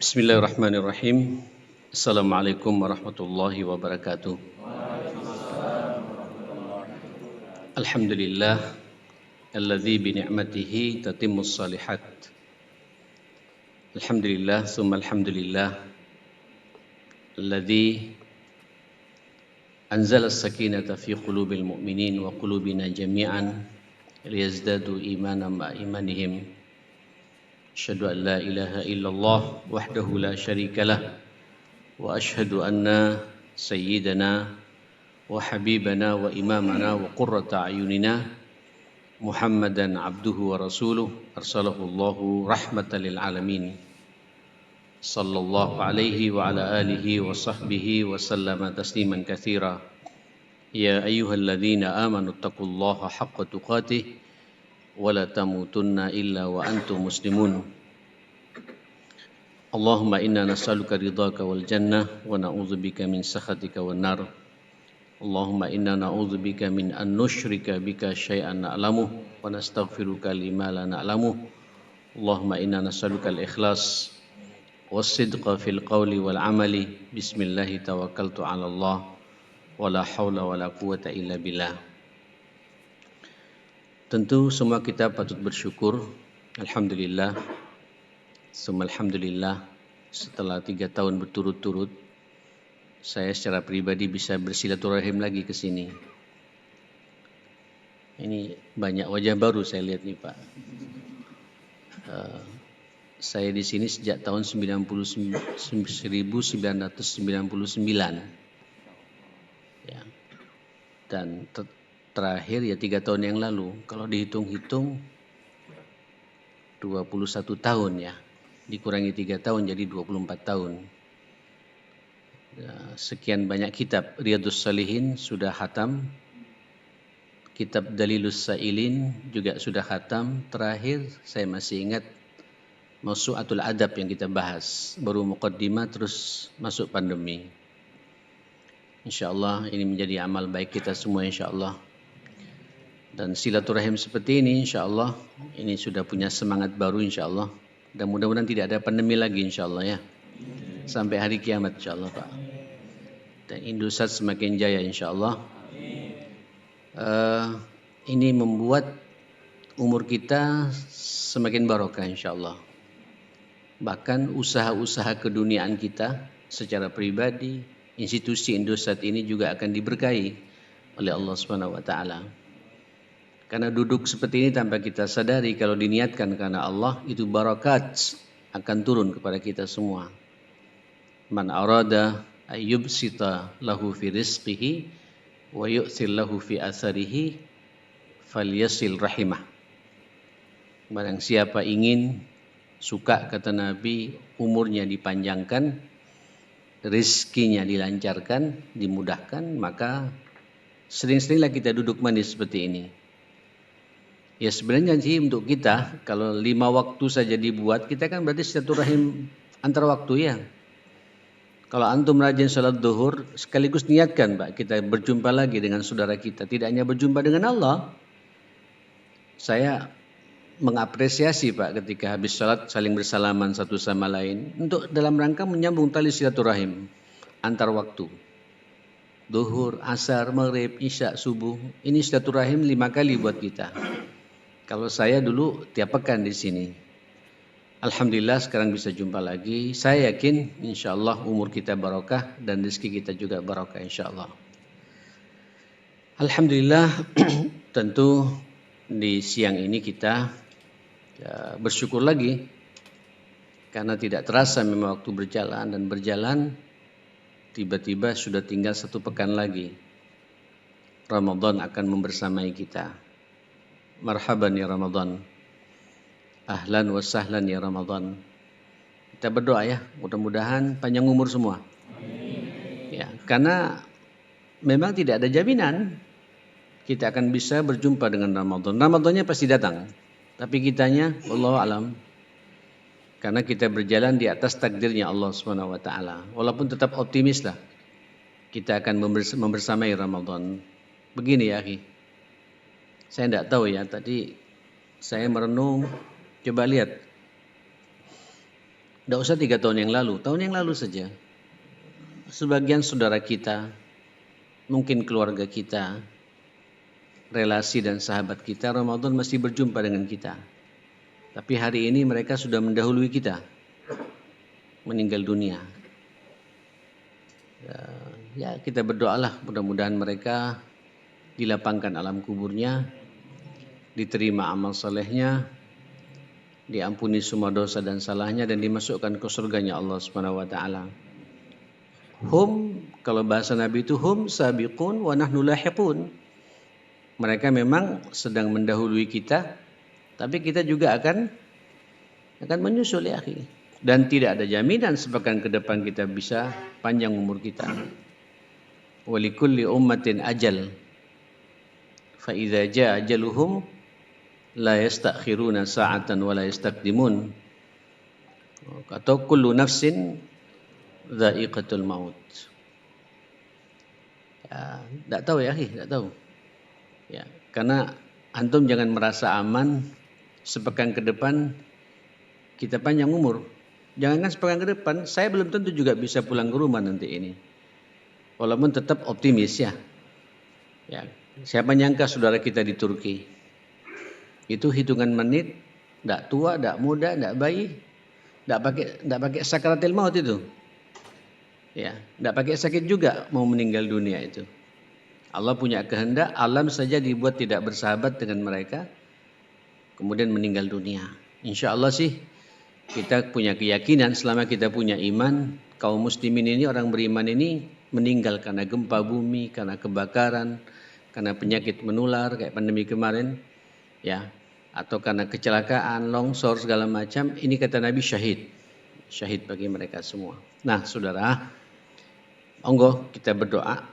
Bismillahirrahmanirrahim. Assalamualaikum warahmatullahi wabarakatuh. Alhamdulillah alladzi bi ni'matihi tatimmus shalihat. Alhamdulillah summa alhamdulillah alladzi anzala as-sakinata fi qulubil mu'minin wa qulubina jami'an liyazdadu imanan ma imanihim. Asyhadu an la ilaha illallah wahdahu la syarikalah wa asyhadu anna sayyidana wa habibana wa imamana wa qurrata ayunina Muhammadan abduhu wa rasuluh arsalahu Allahu rahmatan lil alamin sallallahu alaihi wa ala alihi wa sahbihi wa sallama tasliman katsira ya ayyuhalladzina amanu taqullaha haqqa tuqatih wa la tamutunna illa wa antum muslimun. Allahumma inna nas'aluka ridhaka wal jannah wa na'udzubika min sakhatika wan nar. Allahumma inna na'udzubika min an nusyrika bika syai'an na'lamuh wa nastaghfiruka lima la na'lamuh. Allahumma inna nas'aluka al-ikhlas was-sidqa fil qawli wal amali. Bismillahi tawakkaltu 'ala Allah wa la haula wa la quwwata illa billah. Tentu semua kita patut bersyukur. Alhamdulillah. Summa alhamdulillah, setelah 3 tahun berturut-turut saya secara pribadi bisa bersilaturahim lagi ke sini. Ini banyak wajah baru saya lihat nih Pak. Saya di sini sejak tahun 1999 ya. Dan terakhir ya 3 tahun yang lalu. Kalau dihitung-hitung 21 tahun ya. Dikurangi 3 tahun jadi 24 tahun. Sekian banyak kitab. Riyadhus Shalihin sudah khatam. Kitab Dalilus Sa'ilin juga sudah khatam. Terakhir saya masih ingat Mawsu'atul Adab yang kita bahas. Baru muqaddimah terus masuk pandemi. InsyaAllah ini menjadi amal baik kita semua insyaAllah. Dan silaturahim seperti ini insyaAllah ini sudah punya semangat baru insyaAllah. Dan mudah-mudahan tidak ada pandemi lagi insyaAllah ya. Sampai hari kiamat insyaAllah Pak. Dan Indosat semakin jaya insyaAllah. Ini membuat umur kita semakin barokah insyaAllah. Bahkan usaha-usaha keduniaan kita secara pribadi, institusi Indosat ini juga akan diberkahi oleh Allah SWT. Karena duduk seperti ini tanpa kita sadari kalau diniatkan karena Allah itu barakat akan turun kepada kita semua. Man arada ayyubsita lahu fi rizqihi wa yu'thil lahu fi atharihi falyasil rahimah. Barang siapa ingin suka kata Nabi umurnya dipanjangkan, rizkinya dilancarkan, dimudahkan, maka sering-seringlah kita duduk manis seperti ini. Ya sebenarnya sih untuk kita kalau 5 waktu saja dibuat kita kan berarti silaturahim antar waktu ya. Kalau antum rajin salat zuhur sekaligus niatkan Pak kita berjumpa lagi dengan saudara kita. Tidak hanya berjumpa dengan Allah. Saya mengapresiasi Pak ketika habis salat saling bersalaman satu sama lain. Untuk dalam rangka menyambung tali silaturahim antar waktu. Zuhur, asar, maghrib, isya, subuh. Ini silaturahim 5 kali buat kita. Kalau saya dulu tiap pekan di sini. Alhamdulillah sekarang bisa jumpa lagi. Saya yakin insyaAllah umur kita barokah dan rezeki kita juga barokah insyaAllah. Alhamdulillah tentu di siang ini kita bersyukur lagi. Karena tidak terasa memang waktu berjalan dan berjalan. Tiba-tiba sudah tinggal 1 pekan lagi. Ramadan akan membersamai kita. Marhaban ya Ramadan. Ahlan wa sahlan ya Ramadan. Kita berdoa ya, mudah-mudahan panjang umur semua. Amin. Ya, karena memang tidak ada jaminan kita akan bisa berjumpa dengan Ramadan. Ramadannya pasti datang. Tapi kitanya wallahu alam. Karena kita berjalan di atas takdirnya Allah Subhanahu wa taala. Walaupun tetap optimis lah. Kita akan membersamai Ramadan. Begini ya, akhi. Saya tidak tahu ya, tadi saya merenung, coba lihat Tidak usah 3 tahun yang lalu, tahun yang lalu saja. Sebagian saudara kita, mungkin keluarga kita, relasi dan sahabat kita, Ramadan masih berjumpa dengan kita. Tapi hari ini mereka sudah mendahului kita, meninggal dunia. Ya, kita berdoalah mudah-mudahan mereka dilapangkan alam kuburnya, diterima amal salehnya, diampuni semua dosa dan salahnya, dan dimasukkan ke surganya Allah Subhanahu wa taala. Hum, kalau bahasa Nabi itu hum sabiqun wa nahnu lahiqun. Mereka memang sedang mendahului kita, tapi kita juga akan menyusul ya akhi. Dan tidak ada jaminan sepekan ke depan kita bisa panjang umur kita. Walikulli ummatin ajal. Fa idza jaa ajaluhum la yastakhiruna sa'atan wa la yastaqdimun. Atau kullu nafsin dha'iqatul maut. Ya, enggak tahu ya akhi, enggak tahu. Ya, karena antum jangan merasa aman sepekan ke depan kita panjang umur. Jangankan sepekan ke depan, saya belum tentu juga bisa pulang ke rumah nanti ini. Walaupun tetap optimis ya. Ya, siapa nyangka saudara kita di Turki itu hitungan menit, tidak tua, tidak muda, tidak bayi, tidak pakai sakaratil maut itu. Ya, tidak pakai sakit juga mau meninggal dunia itu. Allah punya kehendak, alam saja dibuat tidak bersahabat dengan mereka, kemudian meninggal dunia. Insya Allah sih kita punya keyakinan selama kita punya iman, kaum muslimin ini, orang beriman ini meninggal karena gempa bumi, karena kebakaran, karena penyakit menular kayak pandemi kemarin, ya, atau karena kecelakaan, longsor segala macam. Ini kata Nabi syahid bagi mereka semua. Nah, saudara, monggo kita berdoa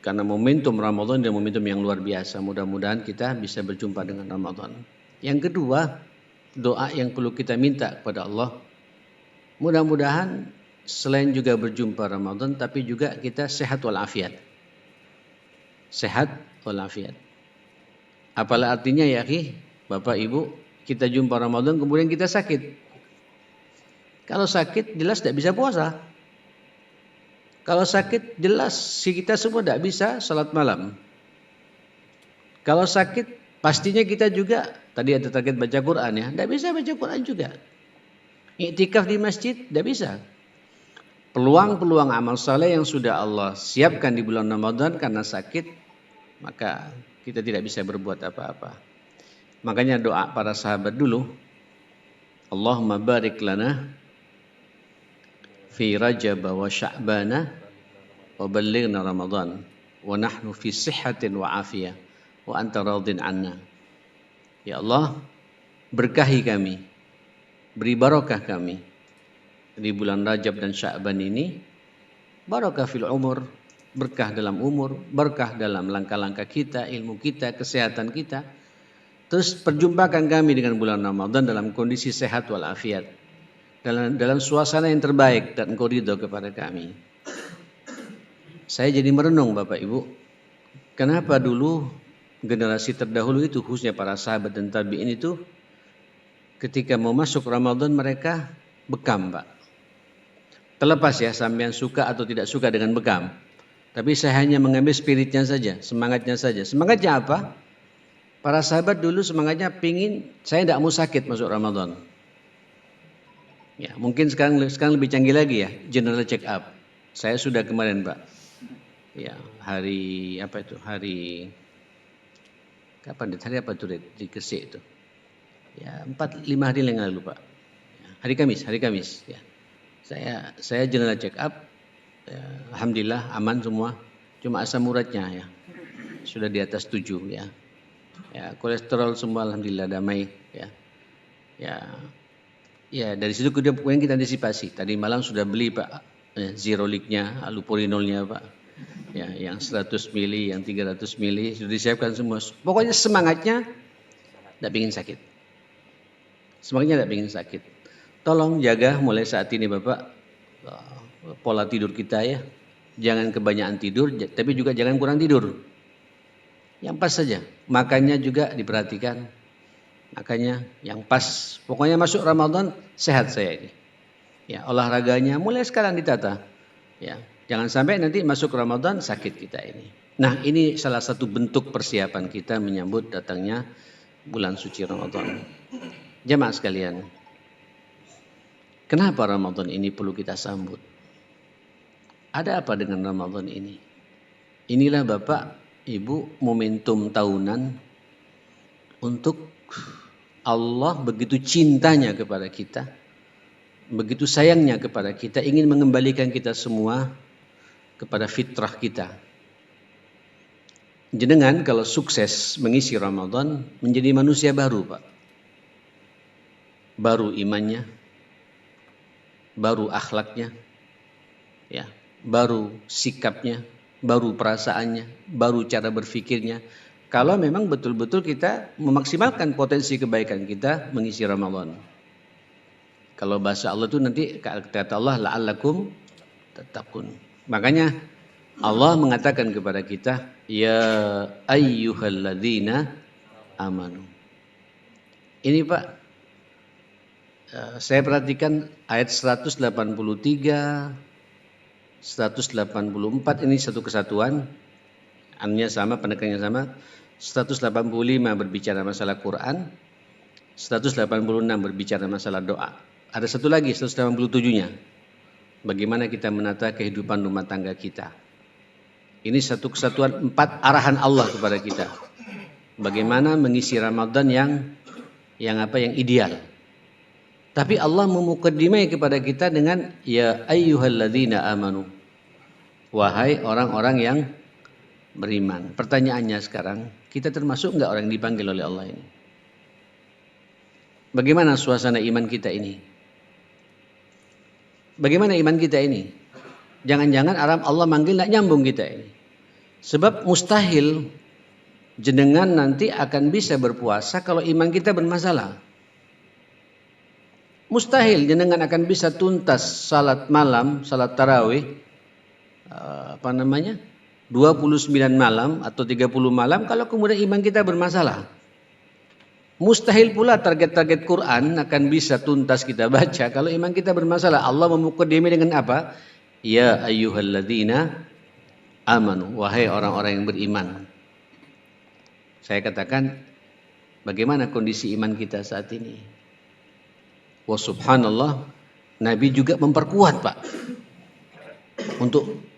karena momentum Ramadan dan momentum yang luar biasa. Mudah-mudahan kita bisa berjumpa dengan Ramadan. Yang kedua, doa yang perlu kita minta kepada Allah, mudah-mudahan selain juga berjumpa Ramadan, tapi juga kita sehat walafiat. Sehat walafiat. Apalah artinya ya akhi, Bapak Ibu, kita jumpa Ramadan kemudian kita sakit. Kalau sakit jelas tidak bisa puasa. Kalau sakit jelas si kita semua tidak bisa salat malam. Kalau sakit pastinya kita juga, tadi ada target baca Quran ya, tidak bisa baca Quran juga. Iktikaf di masjid tidak bisa. Peluang-peluang amal saleh yang sudah Allah siapkan di bulan Ramadan karena sakit, maka kita tidak bisa berbuat apa-apa. Makanya doa para sahabat dulu, Allahumma barik lana fi Rajab wa Sya'bana wa ballighna Ramadan wa nahnu fi sihhatin wa afiyah wa anta radin anna. Ya Allah, berkahi kami, beri barokah kami di bulan Rajab dan Sya'ban ini, barokah fil umur, berkah dalam umur, berkah dalam langkah-langkah kita, ilmu kita, kesehatan kita. Terus perjumpakan kami dengan bulan Ramadan dalam kondisi sehat walafiat, dalam suasana yang terbaik dan Engkau ridho kepada kami. Saya jadi merenung Bapak Ibu, kenapa dulu generasi terdahulu itu, khususnya para sahabat dan tabi'in itu, ketika mau masuk Ramadan mereka bekam Pak. Terlepas ya sampean suka atau tidak suka dengan bekam, tapi saya hanya mengambil spiritnya saja, semangatnya saja. Semangatnya apa? Para sahabat dulu semangatnya pingin saya tidak mau sakit masuk Ramadan. Ya, mungkin sekarang lebih canggih lagi ya, general check up. Saya sudah kemarin Pak. Ya, hari apa itu? Hari kapan? Hari apa tuh di Gresik itu? Ya, 4-5 hari yang lalu Pak. Ya, hari Kamis ya. Saya general check up. Ya, alhamdulillah aman semua. Cuma asam uratnya ya sudah di atas 7 ya. Ya, kolesterol semua alhamdulillah damai ya. Ya, dari situ kemudian kita antisipasi. Tadi malam sudah beli Pak Zeroliknya, Lupurinolnya Pak. Ya, yang 100 mili, yang 300 mili sudah disiapkan semua. Pokoknya semangatnya tidak ingin sakit. Semangatnya tidak ingin sakit. Tolong jaga mulai saat ini Bapak pola tidur kita ya. Jangan kebanyakan tidur, tapi juga jangan kurang tidur. Yang pas saja. Makannya juga diperhatikan. Makanya yang pas. Pokoknya masuk Ramadan sehat saya ini. Ya, olahraganya mulai sekarang ditata. Ya, jangan sampai nanti masuk Ramadan sakit kita ini. Nah, ini salah satu bentuk persiapan kita menyambut datangnya bulan suci Ramadan. Jamaah sekalian, kenapa Ramadan ini perlu kita sambut? Ada apa dengan Ramadan ini? Inilah Bapak, Ibu, momentum tahunan untuk Allah begitu cintanya kepada kita, begitu sayangnya kepada kita, ingin mengembalikan kita semua kepada fitrah kita. Jenengan kalau sukses mengisi Ramadan menjadi manusia baru, Pak. Baru imannya, baru akhlaknya, ya, baru sikapnya, baru perasaannya, baru cara berpikirnya. Kalau memang betul-betul kita memaksimalkan potensi kebaikan kita mengisi Ramadan. Kalau bahasa Allah itu nanti kata Allah la'allakum tattaqun. Makanya Allah mengatakan kepada kita, ya ayyuhalladzina amanu. Ini Pak, saya perhatikan ayat 183, 184 ini satu kesatuan. Annya sama, penekannya sama. 185 berbicara masalah Quran, 186 berbicara masalah doa. Ada satu lagi 187-nya. Bagaimana kita menata kehidupan rumah tangga kita. Ini satu kesatuan 4 arahan Allah kepada kita. Bagaimana mengisi Ramadan yang ideal. Tapi Allah memukaddimai kepada kita dengan ya ayyuhalladzina amanu. Wahai orang-orang yang beriman. Pertanyaannya sekarang, kita termasuk enggak orang yang dipanggil oleh Allah ini? Bagaimana suasana iman kita ini? Bagaimana iman kita ini? Jangan-jangan Allah manggil enggak nyambung kita ini. Sebab mustahil jenengan nanti akan bisa berpuasa kalau iman kita bermasalah. Mustahil jenengan akan bisa tuntas salat malam, salat tarawih 29 malam atau 30 malam kalau kemudian iman kita bermasalah. Mustahil pula target-target Quran akan bisa tuntas kita baca kalau iman kita bermasalah. Allah memukaddimai dengan apa? Ya ayyuhalladzina amanu, wahai orang-orang yang beriman. Saya katakan, bagaimana kondisi iman kita saat ini? Wa subhanallah, Nabi juga memperkuat, Pak, untuk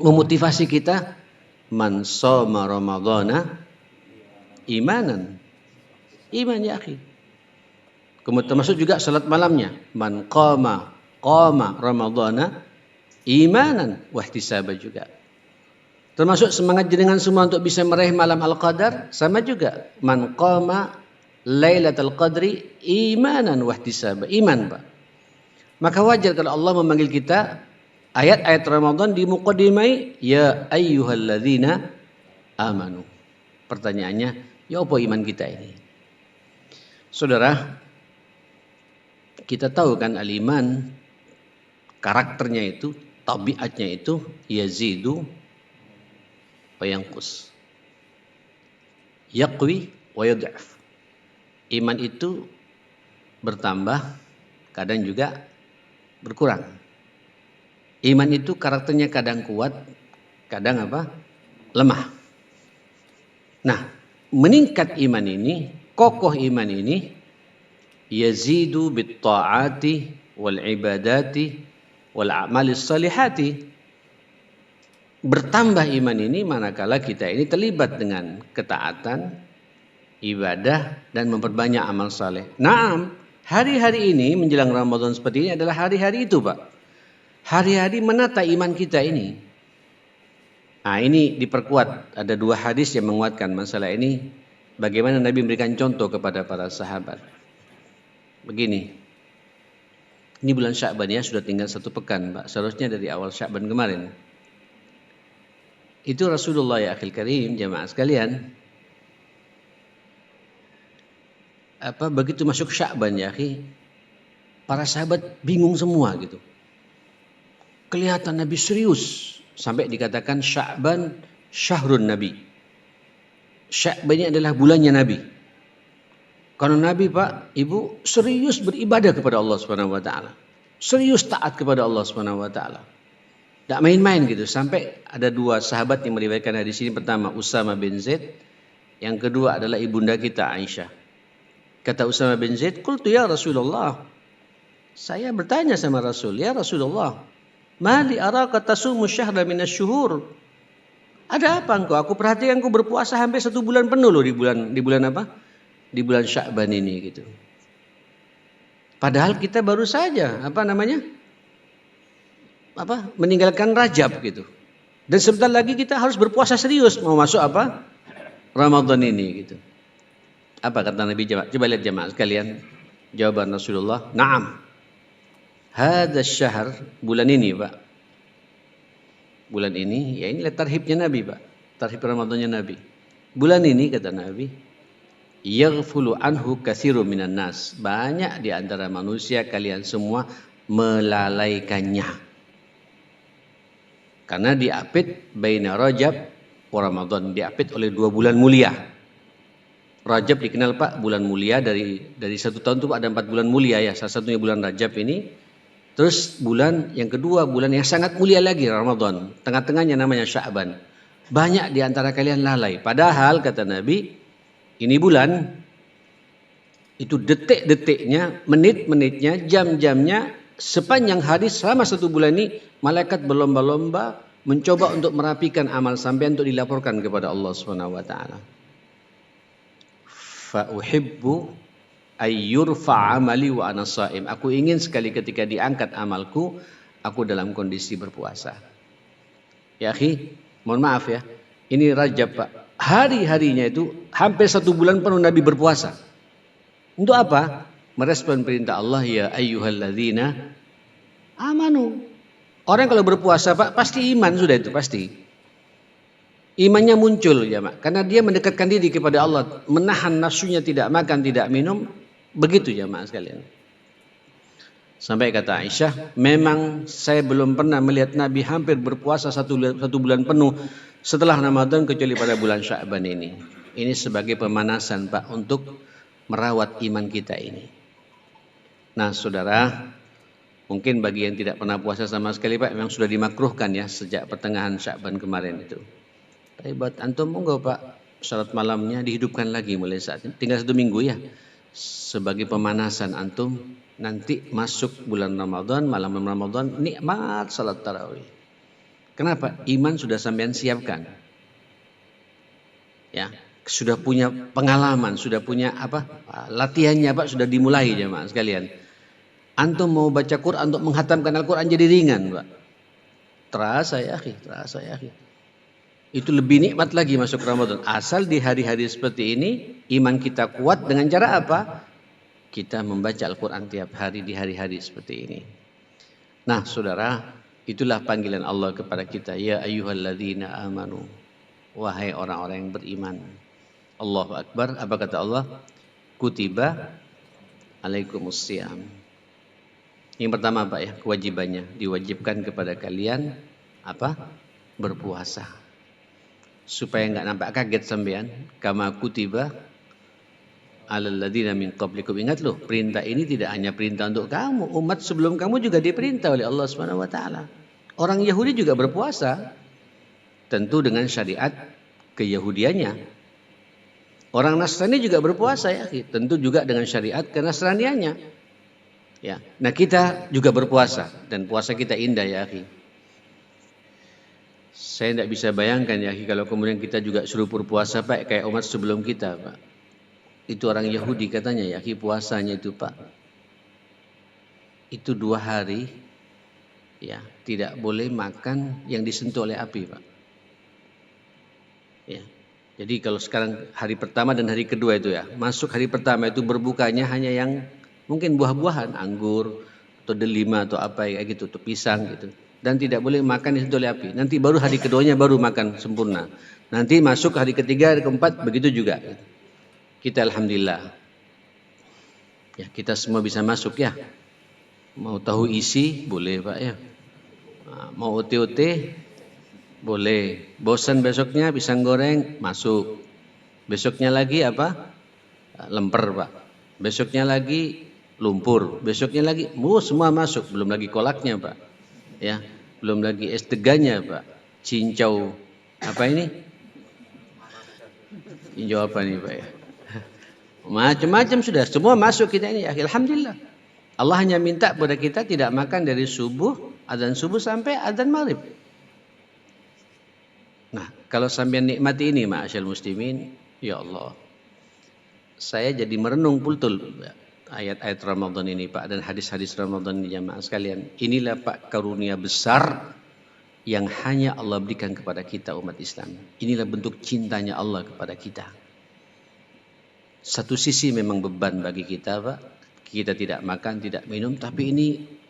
memotivasi kita. Man shoma ramadhana imanan. Iman ya akhi. Kemudian termasuk juga salat malamnya. Man qama ramadhana imanan wahtisaba juga. Termasuk semangat jenengan semua untuk bisa meraih malam Al-Qadar sama juga. Man qama lailatul qadri imanan wahtisaba. Iman, Pak. Maka wajar kalau Allah memanggil kita ayat-ayat Ramadan di muqaddimai ya ayyuhalladzina amanu. Pertanyaannya, ya apa iman kita ini? Saudara, kita tahu kan al-iman karakternya itu, tabiatnya itu yazidu wa yanqus. Yaqwi wa yad'af. Iman itu bertambah, kadang juga berkurang. Iman itu karakternya kadang kuat, kadang lemah. Nah, meningkat iman ini, kokoh iman ini, yazidu bit ta'ati wal ibadati wal a'malis salihati. Bertambah iman ini manakala kita ini terlibat dengan ketaatan, ibadah, dan memperbanyak amal saleh. Naam, hari-hari ini menjelang Ramadan seperti ini adalah hari-hari itu, Pak. Hari-hari menata iman kita ini. Nah, ini diperkuat. Ada 2 hadis yang menguatkan masalah ini. Bagaimana Nabi memberikan contoh kepada para sahabat. Begini. Ini bulan Sya'ban ya, sudah tinggal 1 pekan, Pak. Seharusnya dari awal Sya'ban kemarin. Itu Rasulullah ya akhil karim, jamaah sekalian. Begitu masuk Sya'ban ya akhi, para sahabat bingung semua gitu. Kelihatan Nabi serius sampai dikatakan Sya'ban syahrun Nabi. Sya'ban ini adalah bulannya Nabi. Kalau Nabi Pak, Ibu serius beribadah kepada Allah Subhanahu wa taala. Serius taat kepada Allah Subhanahu wa taala. Tidak main-main gitu. Sampai ada dua sahabat yang meriwayatkan hadis ini. Pertama Usama bin Zaid, yang kedua adalah ibunda kita Aisyah. Kata Usama bin Zaid, "Qultu ya Rasulullah." Saya bertanya sama Rasul, "Ya Rasulullah, mali araka tasumu syahra minasy-syuhur?" Ada apa engkau? Aku perhatikan engkau berpuasa hampir 1 bulan penuh loh di bulan apa? Di bulan Sya'ban ini gitu. Padahal kita baru saja meninggalkan Rajab gitu. Dan sebentar lagi kita harus berpuasa serius mau masuk apa? Ramadan ini gitu. Apa kata Nabi jemaah? Coba lihat jemaah sekalian. Jawaban Rasulullah, "Na'am. Hadza syahr, bulan ini, Pak. Bulan ini, ya ini tarhibnya Nabi, Pak. Tarhib Ramadannya Nabi. Bulan ini kata Nabi, yaghfulu anhu katsirun minan nas." Banyak di antara manusia kalian semua melalaikannya. Karena diapit baina Rajab wa Ramadan, diapit oleh 2 bulan mulia. Rajab dikenal Pak bulan mulia, dari 1 tahun itu ada 4 bulan mulia ya. Salah satunya bulan Rajab ini. Terus bulan yang kedua, bulan yang sangat mulia lagi, Ramadan. Tengah-tengahnya namanya Sya'ban. Banyak di antara kalian lalai. Padahal kata Nabi, ini bulan, itu detik-detiknya, menit-menitnya, jam-jamnya, sepanjang hari selama 1 bulan ini, malaikat berlomba-lomba mencoba untuk merapikan amal sampai untuk dilaporkan kepada Allah Subhanahu wa taala. Fa uhibbu ayyurfa amali wa ana shaim. Aku ingin sekali ketika diangkat amalku, aku dalam kondisi berpuasa. Ya akhi, mohon maaf ya. Ini Rajab Pak. Hari-harinya itu hampir 1 bulan penuh Nabi berpuasa. Untuk apa? Merespon perintah Allah, ya ayyuhalladzina amanu. Orang kalau berpuasa Pak pasti iman sudah itu pasti. Imannya muncul ya Mak. Karena dia mendekatkan diri kepada Allah, menahan nafsunya tidak makan, tidak minum. Begitu ya Mak sekalian. Sampai kata Aisyah, memang saya belum pernah melihat Nabi hampir berpuasa 1 bulan penuh setelah Ramadan kecuali pada bulan Sya'ban ini. Ini sebagai pemanasan Pak untuk merawat iman kita ini. Nah saudara, mungkin bagi yang tidak pernah puasa sama sekali Pak, memang sudah dimakruhkan ya sejak pertengahan Sya'ban kemarin itu. Tapi buat antum monggo Pak, salat malamnya dihidupkan lagi mulai saat ini. Tinggal 1 minggu ya. Sebagai pemanasan antum, nanti masuk bulan Ramadan, malam Ramadan, nikmat salat tarawih. Kenapa? Iman sudah sampean siapkan. Ya, sudah punya pengalaman, sudah punya latihannya Pak, sudah dimulai jemaah sekalian. Antum mau baca Quran untuk menghatamkan Al-Quran jadi ringan Pak. Terasa ya akhi. Itu lebih nikmat lagi masuk Ramadan. Asal di hari-hari seperti ini, iman kita kuat dengan cara apa? Kita membaca Al-Quran tiap hari di hari-hari seperti ini. Nah saudara, itulah panggilan Allah kepada kita. Ya ayyuhalladzina amanu. Wahai orang-orang yang beriman. Allahu Akbar. Apa kata Allah? Kutiba alaikumusiyam. Yang pertama Pak ya, kewajibannya. Diwajibkan kepada kalian berpuasa. Supaya enggak nampak kaget sampean, kama kutiba alal ladzina min qablikum. Ingat loh, perintah ini tidak hanya perintah untuk kamu, umat sebelum kamu juga diperintah oleh Allah Subhanahu wa taala. Orang Yahudi juga berpuasa, tentu dengan syariat keyahudiannya. Orang Nasrani juga berpuasa ya, tentu juga dengan syariat kenasraniannya. Ya. Nah, kita juga berpuasa dan puasa kita indah ya, akhi. Saya tidak bisa bayangkan ya kalau kemudian kita juga suruh berpuasa Pak kayak umat sebelum kita Pak. Itu orang Yahudi katanya ya puasanya itu Pak. Itu 2 hari ya tidak boleh makan yang disentuh oleh api Pak. Ya. Jadi kalau sekarang hari pertama dan hari kedua itu ya. Masuk hari pertama itu berbukanya hanya yang mungkin buah-buahan, anggur atau delima atau apa kayak gitu, atau pisang gitu. Dan tidak boleh makan disentuh oleh api. Nanti baru hari keduanya baru makan sempurna. Nanti masuk hari ketiga, hari keempat begitu juga. Kita alhamdulillah. Ya, kita semua bisa masuk ya. Mau tahu isi boleh Pak ya. Nah, mau ote-ote boleh. Bosan besoknya pisang goreng masuk. Besoknya lagi lemper Pak. besoknya lagi lumpur, besoknya lagi, semua masuk, belum lagi kolaknya Pak, ya, belum lagi es deganya Pak, cincau, apa ini? Cincau apa nih Pak ya? Macam-macam sudah, semua masuk kita ini, ya, alhamdulillah. Allah hanya minta kepada kita tidak makan dari adzan subuh sampai adzan maghrib. Nah, kalau sampean nikmati ini, ma'asyal muslimin, ya Allah, saya jadi merenung betul ayat-ayat Ramadan ini Pak, dan hadis-hadis Ramadan ini jamaah sekalian. Inilah Pak karunia besar yang hanya Allah berikan kepada kita umat Islam. Inilah bentuk cintanya Allah kepada kita. Satu sisi memang beban bagi kita Pak, kita tidak makan, tidak minum, tapi ini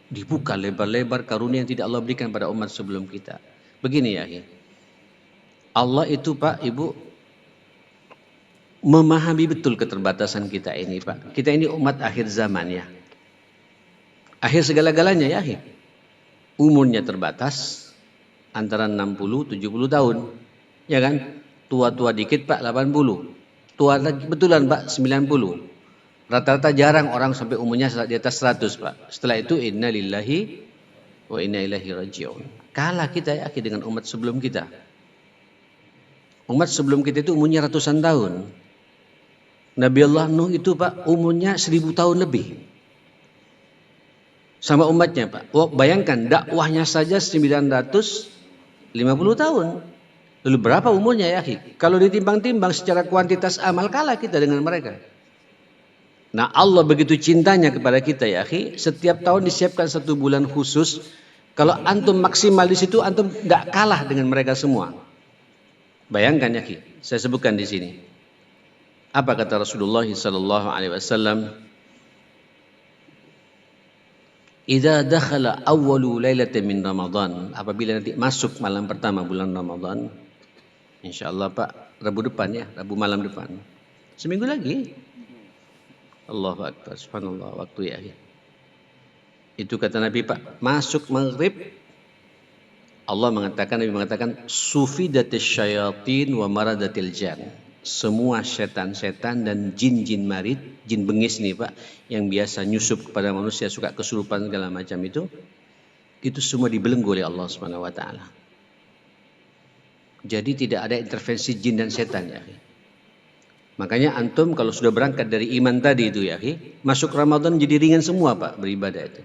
dibuka lebar-lebar karunia yang tidak Allah berikan pada umat sebelum kita. Begini ya, Allah itu Pak, Ibu, memahami betul keterbatasan kita ini Pak. Kita ini umat akhir zaman ya. Akhir segala-galanya ya. Umurnya terbatas antara 60-70 tahun. Ya kan? Tua-tua dikit Pak 80. Tua lagi betulan Pak 90. Rata-rata jarang orang sampai umurnya di atas 100 Pak. Setelah itu inna lillahi wa inna ilaihi raji'un. Kalah kita ya dengan umat sebelum kita. Umat sebelum kita itu umurnya ratusan tahun. Nabi Allah Nuh itu Pak umurnya 1000 tahun lebih. Sama umatnya Pak. Bayangkan dakwahnya saja 950 tahun. Lalu berapa umurnya ya? Kalau ditimbang-timbang secara kuantitas amal kalah kita dengan mereka. Nah Allah begitu cintanya kepada kita ya. Setiap tahun disiapkan 1 bulan khusus. Kalau antum maksimal di situ antum tidak kalah dengan mereka semua. Bayangkan ya, saya sebutkan di sini. Apa kata Rasulullah sallallahu alaihi wasallam? Idza dakhala awwalu lailatin min Ramadan, apabila nanti masuk malam pertama bulan Ramadan, insyaallah Pak, Rabu depan ya, Rabu malam depan. Seminggu lagi. Allahu akbar, subhanallah, waktu ya. Itu kata Nabi Pak, masuk maghrib Allah mengatakan, Nabi mengatakan, sufidatis syayatin wa maradatil jan. Semua setan-setan dan jin-jin marid, jin bengis nih Pak, yang biasa nyusup kepada manusia, suka kesurupan segala macam itu semua dibelenggu oleh Allah Subhanahu wa taala. Jadi tidak ada intervensi jin dan setan ya. Makanya antum kalau sudah berangkat dari iman tadi itu ya, masuk Ramadan jadi ringan semua Pak beribadah itu.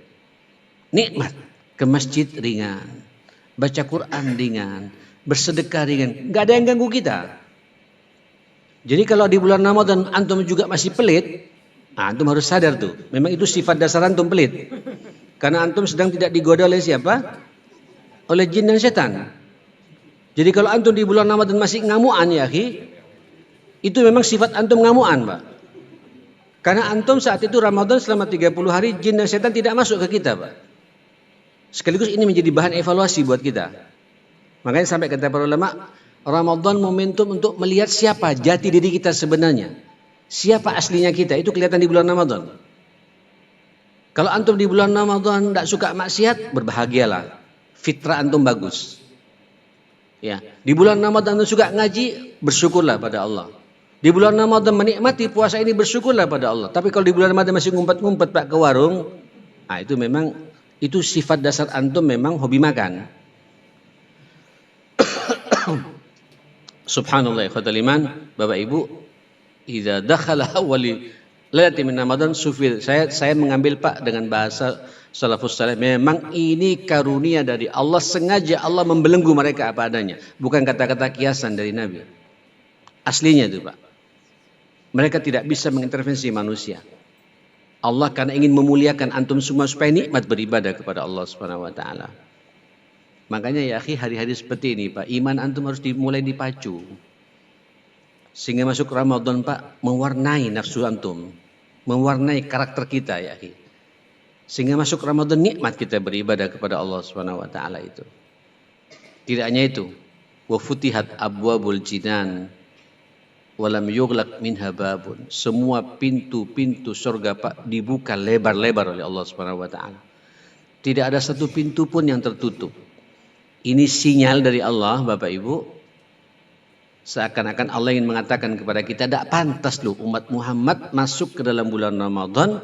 Nikmat, ke masjid ringan. Baca Quran ringan, bersedekah ringan, nggak ada yang ganggu kita. Jadi kalau di bulan Ramadan antum juga masih pelit, antum harus sadar tuh, memang itu sifat dasar antum pelit. Karena antum sedang tidak digoda oleh siapa? Oleh jin dan setan. Jadi kalau antum di bulan Ramadan masih ngamuan ya, itu memang sifat antum ngamuan Pak. Karena antum saat itu Ramadan selama 30 hari jin dan setan tidak masuk ke kita Pak. Sekaligus ini menjadi bahan evaluasi buat kita. Makanya sampai kata para ulama, Ramadan momentum untuk melihat siapa jati diri kita sebenarnya. Siapa aslinya kita, itu kelihatan di bulan Ramadan. Kalau antum di bulan Ramadan tidak suka maksiat, berbahagialah. Fitrah antum bagus. Ya, di bulan Ramadan antum suka ngaji, bersyukurlah pada Allah. Di bulan Ramadan menikmati puasa ini, bersyukurlah pada Allah. Tapi kalau di bulan Ramadan masih ngumpet-ngumpet Pak ke warung, itu memang itu sifat dasar antum memang hobi makan. Subhanallah ikhwatal iman, Bapak Ibu, idza dakhala awwali lailatin min Ramadan sufil. Saya mengambil Pak dengan bahasa salafus saleh, memang ini karunia dari Allah, sengaja Allah membelenggu mereka apa adanya, bukan kata-kata kiasan dari Nabi. Aslinya itu Pak. Mereka tidak bisa mengintervensi manusia. Allah karena ingin memuliakan antum semua supaya nikmat beribadah kepada Allah Subhanahu wa taala. Makanya ya hari-hari seperti ini Pak, iman antum harus dimulai dipacu. Sehingga masuk Ramadan Pak mewarnai nafsu antum, mewarnai karakter kita ya. Sehingga masuk Ramadan nikmat kita beribadah kepada Allah Subhanahu wa taala itu. Tidak hanya itu, wa futihat abwabul jinan walam yughlaq minha babun. Semua pintu-pintu surga Pak dibuka lebar-lebar oleh Allah Subhanahu wa taala. Tidak ada satu pintu pun yang tertutup. Ini sinyal dari Allah Bapak Ibu. Seakan-akan Allah ingin mengatakan kepada kita, tidak pantas loh umat Muhammad masuk ke dalam bulan Ramadan,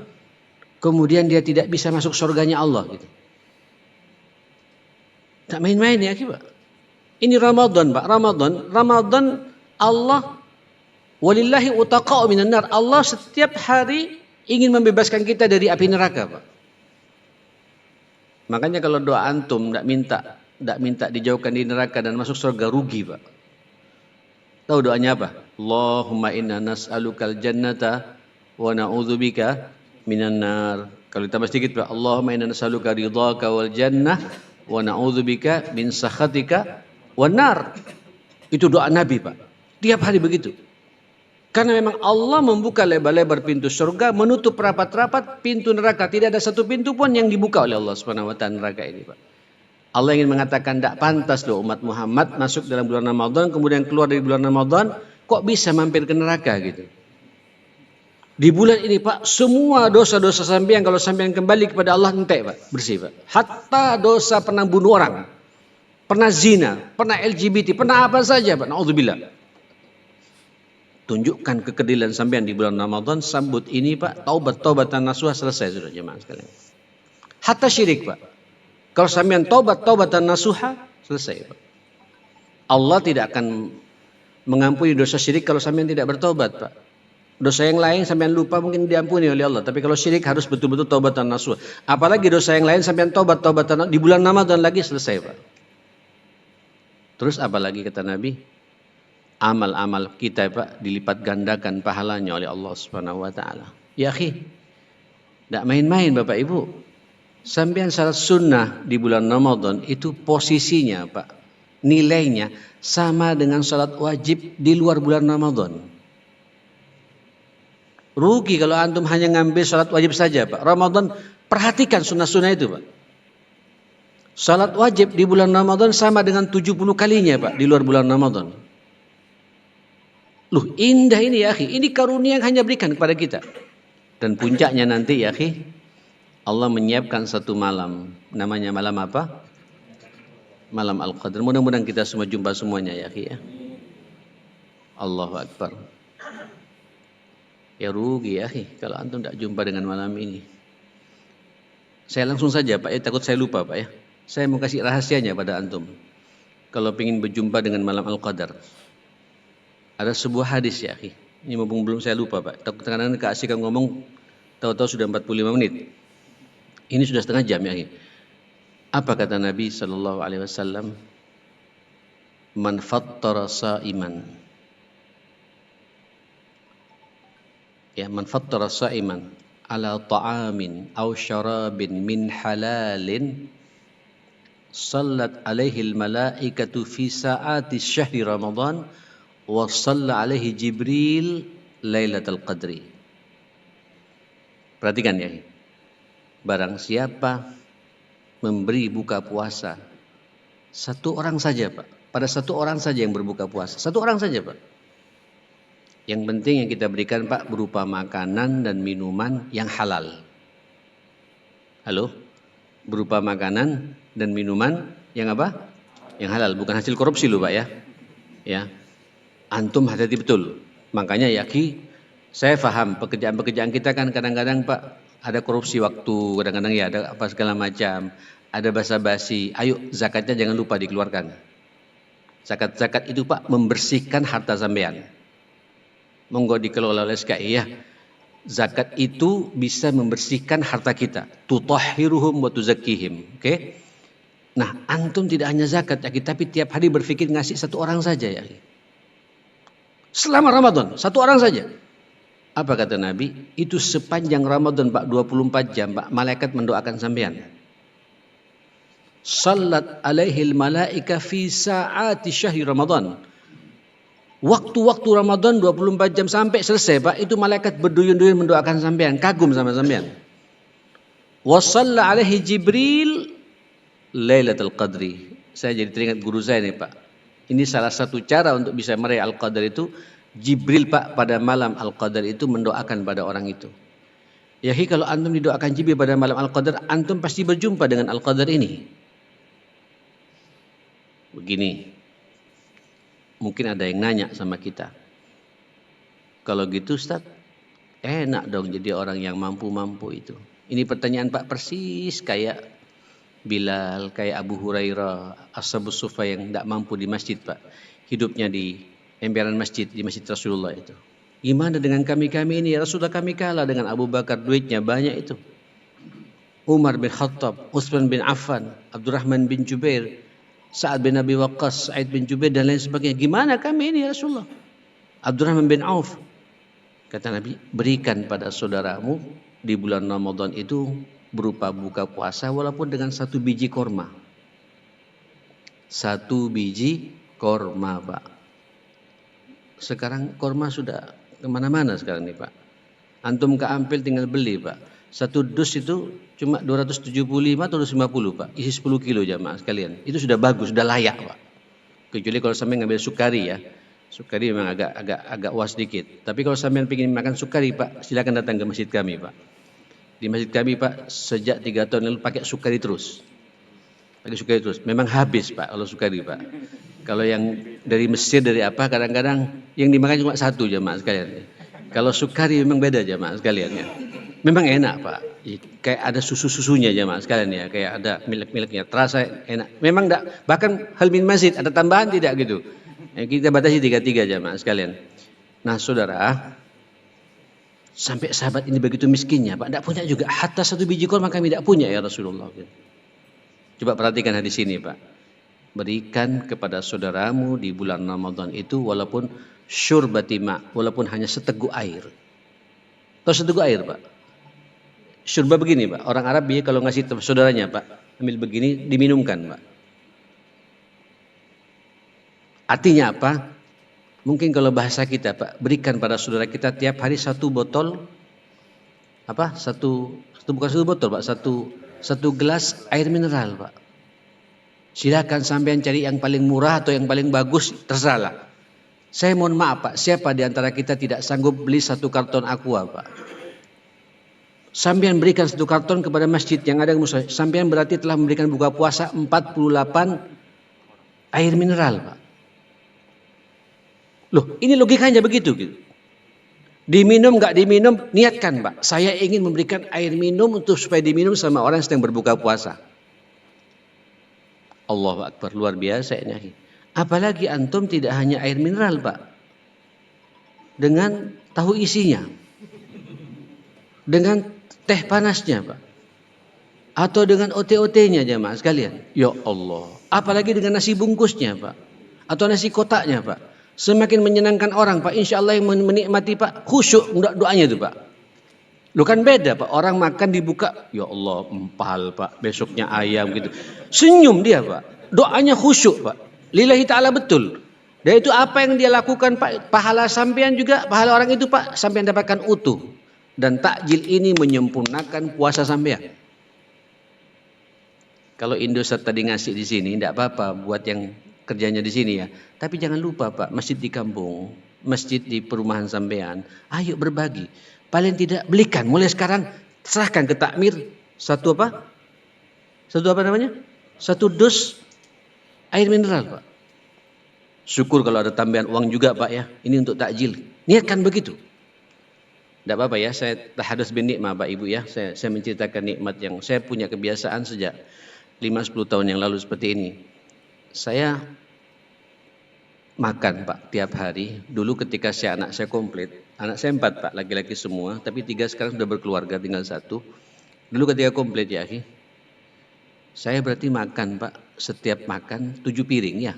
kemudian dia tidak bisa masuk surganya Allah gitu. Tak main-main ya Pak. Ini Ramadan Pak, Ramadan Allah walillahi utaqa'u minan nar. Allah setiap hari ingin membebaskan kita dari api neraka Pak. Makanya kalau doa antum tidak minta dijauhkan dari neraka dan masuk surga, rugi Pak. Tahu doanya apa? Allahumma inna nas'alukal jannata wa na'udzubika minan nar. Kalau ditambah sedikit Pak, Allahumma inna nas'aluka ridhaka wal jannah wa na'udzubika min sakhatika wan nar. Itu doa Nabi Pak. Tiap hari begitu. Karena memang Allah membuka lebar-lebar pintu surga, menutup rapat-rapat pintu neraka. Tidak ada satu pintu pun yang dibuka oleh Allah Subhanahu wa taala neraka ini Pak. Allah ingin mengatakan tidak pantas loh umat Muhammad masuk dalam bulan Ramadan, kemudian keluar dari bulan Ramadan, kok bisa mampir ke neraka gitu. Di bulan ini Pak, semua dosa-dosa sampean kalau sampean kembali kepada Allah entek Pak, bersih Pak. Hatta dosa pernah bunuh orang, pernah zina, pernah LGBT, pernah apa saja Pak, naudzubillah. Tunjukkan kekedilan sampean di bulan Ramadan, sambut ini Pak, taubat-taubatan nasuha, selesai sudah jemaah sekalian. Hatta syirik Pak. Kalau sampean taubatan nasuha, selesai Pak. Allah tidak akan mengampuni dosa syirik kalau sampean tidak bertobat Pak. Dosa yang lain sampean lupa mungkin diampuni oleh Allah, tapi kalau syirik harus betul-betul taubatan nasuha. Apalagi dosa yang lain sampean taubatan di bulan Ramadan lagi, selesai Pak. Terus apalagi kata Nabi? Amal-amal kita Pak dilipat gandakan pahalanya oleh Allah Subhanahu wa taala. Ya akhi, tidak main-main Bapak Ibu. Sampean salat sunnah di bulan Ramadan itu posisinya Pak, nilainya sama dengan salat wajib di luar bulan Ramadan. Rugi kalau antum hanya ngambil salat wajib saja Pak. Ramadan, perhatikan sunnah-sunnah itu Pak. Salat wajib di bulan Ramadan sama dengan 70 kalinya Pak di luar bulan Ramadan. Loh, indah ini ya akhi. Ini karunia yang hanya berikan kepada kita. Dan puncaknya nanti ya akhi, Allah menyiapkan satu malam, namanya malam apa? Malam Al-Qadar. Mudah-mudahan kita semua jumpa semuanya ya akhi ya. Allahu Akbar. Ya rugi ya akhi kalau antum tidak jumpa dengan malam ini. Saya langsung saja Pak ya, takut saya lupa Pak ya. Saya mau kasih rahasianya pada antum. Kalau ingin berjumpa dengan malam Al-Qadar. Ada sebuah hadis ya akhi. Ini mumpung belum saya lupa Pak. Takut kadang-kadang keasikan ngomong, tahu-tahu sudah 45 menit. Ini sudah setengah jam ya. Apa kata Nabi sallallahu alaihi wasallam? Man fattara sa'iman. Ya, man fattara sa'iman ala ta'amin aw syarabin min halalin sallat alaihi al-malaikatu fi sa'ati syahri Ramadan wa shalla alaihi Jibril lailatul qadri. Perhatikan ya. Barang siapa memberi buka puasa satu orang saja Pak, pada satu orang saja yang berbuka puasa, satu orang saja Pak. Yang penting yang kita berikan Pak berupa makanan dan minuman yang halal. Halo? Berupa makanan dan minuman yang apa? Yang halal, bukan hasil korupsi loh Pak ya. Ya. Antum hati-hati betul. Makanya ya Ki, saya paham pekerjaan-pekerjaan kita kan kadang-kadang Pak ada korupsi waktu, kadang-kadang ya ada apa segala macam, ada basa-basi. Ayo zakatnya jangan lupa dikeluarkan. Zakat itu Pak membersihkan harta sampean. Monggo dikelola oleh SKI ya. Zakat itu bisa membersihkan harta kita. Tutahhiruhum wa tuzakkihim. Oke? Nah, antum tidak hanya zakat ya, tapi tiap hari berpikir ngasih satu orang saja ya. Selama Ramadan, satu orang saja. Apa kata Nabi? Itu sepanjang Ramadan Pak, 24 jam Pak, malaikat mendoakan sampean. Sallat alaihil malaika fi sa'ati syahri Ramadan. Waktu-waktu Ramadan 24 jam sampai selesai Pak, itu malaikat berduyun-duyun mendoakan sampean, kagum sama sampean. Wa shalla alaihi Jibril lailatul qadri. Saya jadi teringat guru saya nih Pak. Ini salah satu cara untuk bisa meraih Al-Qadar itu, Jibril Pak pada malam Al-Qadar itu mendoakan pada orang itu. Ya kalau antum didoakan Jibril pada malam Al-Qadar, antum pasti berjumpa dengan Al-Qadar ini. Begini. Mungkin ada yang nanya sama kita, kalau gitu Ustaz, enak dong jadi orang yang mampu-mampu itu. Ini pertanyaan Pak persis kayak Bilal, kayak Abu Hurairah, Ashabus Suffa yang tidak mampu di masjid Pak. Hidupnya di emperan masjid, di masjid Rasulullah itu. Gimana dengan kami-kami ini? Ya Rasulullah, kami kalah dengan Abu Bakar, duitnya banyak itu. Umar bin Khattab, Utsman bin Affan, Abdurrahman bin Jubair, Sa'ad bin Abi Waqqas, Sa'id bin Jubair dan lain sebagainya. Gimana kami ini ya Rasulullah? Abdurrahman bin Auf. Kata Nabi, berikan pada saudaramu di bulan Ramadan itu berupa buka puasa walaupun dengan 1 biji korma. 1 biji korma Pak. Sekarang korma sudah kemana-mana sekarang nih Pak. Antum ke Ampel tinggal beli Pak. 1 dus itu cuma 275 atau 250 Pak. Isi 10 kilo jamaah sekalian. Itu sudah bagus, sudah layak Pak. Kecuali kalau sampai ngambil sukari ya. Sukari memang agak was dikit. Tapi kalau sampean ingin makan sukari Pak, silakan datang ke masjid kami Pak. Di masjid kami Pak, sejak 3 tahun lalu pakai sukari terus. Pakai sukari terus. Memang habis Pak kalau sukari Pak. Kalau yang dari Mesir dari apa kadang-kadang yang dimakan cuma 1 jamaah sekalian. Kalau sukari memang beda jamaah sekalian ya. Memang enak Pak. Kayak ada susu-susunya jamaah sekalian ya. Kayak ada milik-miliknya. Terasa enak. Memang enggak. Bahkan hal min masjid ada tambahan tidak gitu. Kita batasi 3 jamaah sekalian. Nah saudara, sampai sahabat ini begitu miskinnya Pak, tidak punya juga. Hatta 1 biji korma kami tidak punya ya Rasulullah. Coba perhatikan hadis ini Pak. Berikan kepada saudaramu di bulan Ramadan itu walaupun syurbati ma, walaupun hanya seteguk air. Atau seteguk air Pak. Syurba begini Pak, orang Arab dia kalau ngasih saudaranya Pak, ambil begini diminumkan Pak. Artinya apa? Mungkin kalau bahasa kita Pak, berikan pada saudara kita tiap hari 1 botol apa? Bukan 1 botol Pak, 1 gelas air mineral Pak. Silakan sampean cari yang paling murah atau yang paling bagus, terserahlah. Saya mohon maaf Pak, siapa di antara kita tidak sanggup beli 1 karton aqua Pak? Sampean berikan 1 karton kepada masjid yang ada musola. Sampean berarti telah memberikan buka puasa 48 air mineral Pak. Loh, ini logikanya begitu gitu. Diminum nggak diminum, niatkan Pak. Saya ingin memberikan air minum untuk supaya diminum sama orang yang sedang berbuka puasa. Allahu Akbar, luar biasa ini. Apalagi antum tidak hanya air mineral Pak. Dengan tahu isinya. Dengan teh panasnya Pak. Atau dengan OT-OT-nya jamaah sekalian. Ya Allah. Apalagi dengan nasi bungkusnya Pak. Atau nasi kotaknya Pak. Semakin menyenangkan orang Pak, insya Allah yang menikmati Pak, khusyuk doanya itu Pak. Lu kan beda Pak, orang makan dibuka, ya Allah empal Pak, besoknya ayam gitu. Senyum dia Pak, doanya khusyuk Pak, lillahi ta'ala betul. Dan itu apa yang dia lakukan Pak, pahala sampean juga, pahala orang itu Pak, sampean dapatkan utuh. Dan takjil ini menyempurnakan puasa sampean. Kalau Indosat tadi ngasih di sini, tidak apa-apa buat yang kerjanya di sini ya. Tapi jangan lupa Pak, masjid di kampung, masjid di perumahan sampean, ayo berbagi. Paling tidak belikan mulai sekarang, serahkan ke takmir 1 apa? 1 apa namanya? 1 dus air mineral Pak. Syukur kalau ada tambahan uang juga Pak ya. Ini untuk takjil. Niatkan begitu. Tidak apa-apa ya, saya tahadus bin nikmah Pak Ibu ya. Saya menceritakan nikmat yang saya punya kebiasaan sejak 5-10 tahun yang lalu seperti ini. Saya makan Pak tiap hari. Dulu ketika anak saya komplit, anak saya 4 Pak, laki-laki semua, tapi 3 sekarang sudah berkeluarga, tinggal 1. Dulu ketika komplit ya, saya berarti makan Pak, setiap makan 7 piring ya.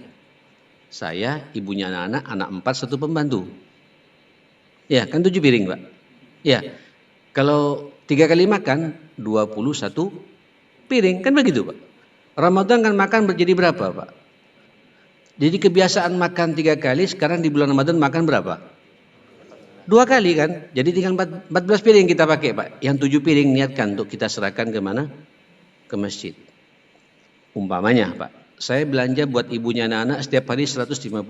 Saya, ibunya anak 4, 1 pembantu. Ya kan 7 piring Pak. Ya, kalau 3 kali makan 21 piring, kan begitu Pak. Ramadan kan makan menjadi berapa Pak? Jadi kebiasaan makan 3 kali, sekarang di bulan Ramadan makan berapa? 2 kali kan? Jadi tinggal 14 piring kita pakai Pak. Yang 7 piring niatkan untuk kita serahkan ke mana? Ke masjid. Umpamanya Pak, saya belanja buat ibunya anak-anak setiap hari 150.000